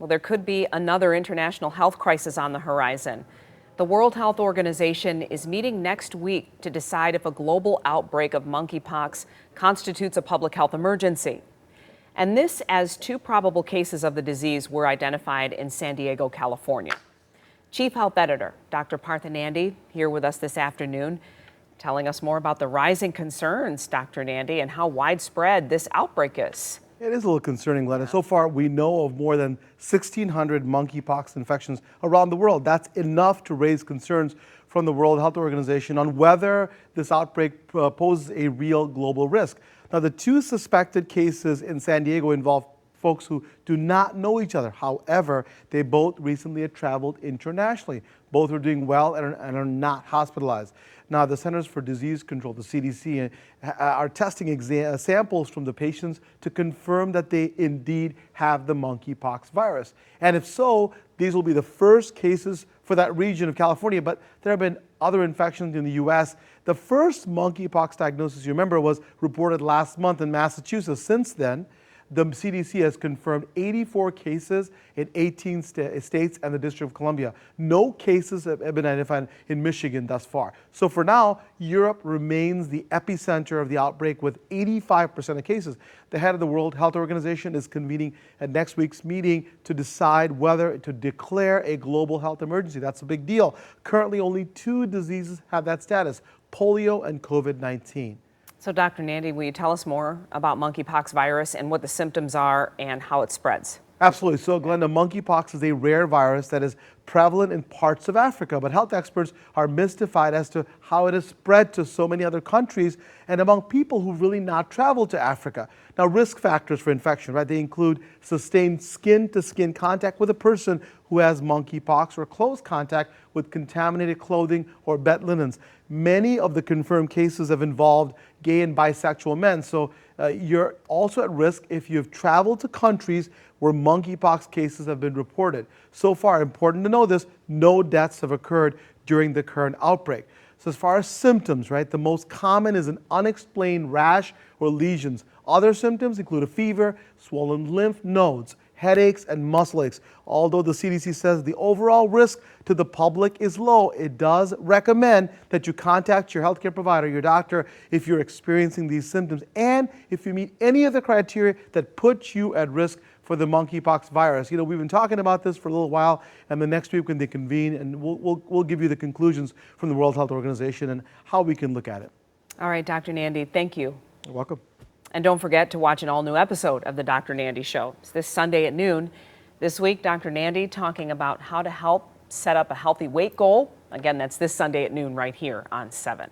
Well, there could be another international health crisis on the horizon. The World Health Organization is meeting next week to decide if a global outbreak of monkeypox constitutes a public health emergency. And this as 2 probable cases of the disease were identified in San Diego, California. Chief Health Editor Dr. Partha Nandi here with us this afternoon, telling us more about the rising concerns, Dr. Nandi, and how widespread this outbreak is. It is a little concerning, Glenn. So far, we know of more than 1,600 monkeypox infections around the world. That's enough to raise concerns from the World Health Organization on whether this outbreak poses a real global risk. Now, the 2 suspected cases in San Diego involve folks who do not know each other. However, they both recently had traveled internationally. Both are doing well and are not hospitalized. Now, the Centers for Disease Control, the CDC, are testing samples from the patients to confirm that they indeed have the monkeypox virus. And if so, these will be the first cases for that region of California, but there have been other infections in the U.S. The first monkeypox diagnosis, you remember, was reported last month in Massachusetts. Since then, the CDC has confirmed 84 cases in 18 states and the District of Columbia. No cases have been identified in Michigan thus far. So for now, Europe remains the epicenter of the outbreak with 85% of cases. The head of the World Health Organization is convening at next week's meeting to decide whether to declare a global health emergency. That's a big deal. Currently, only 2 diseases have that status: polio and COVID-19. So, Dr. Nandi, will you tell us more about monkeypox virus and what the symptoms are and how it spreads? Absolutely. So, Glenda, monkeypox is a rare virus that is prevalent in parts of Africa, but health experts are mystified as to how it has spread to so many other countries and among people who really not traveled to Africa. Now, risk factors for infection, right? They include sustained skin-to-skin contact with a person who has monkeypox or close contact with contaminated clothing or bed linens. Many of the confirmed cases have involved gay and bisexual men, so you're also at risk if you've traveled to countries where monkeypox cases have been reported. So far, important to know this, no deaths have occurred during the current outbreak. So as far as symptoms, right, the most common is an unexplained rash or lesions. Other symptoms include a fever, swollen lymph nodes, headaches, and muscle aches. Although the CDC says the overall risk to the public is low, it does recommend that you contact your healthcare provider, your doctor, if you're experiencing these symptoms and if you meet any of the criteria that put you at risk for the monkeypox virus. You know, we've been talking about this for a little while, and the next week when they convene, and we'll give you the conclusions from the World Health Organization and how we can look at it. All right, Dr. Nandi, thank you. You're welcome. And don't forget to watch an all-new episode of the Dr. Nandi Show. It's this Sunday at noon. This week, Dr. Nandi talking about how to help set up a healthy weight goal. Again, that's this Sunday at noon right here on 7.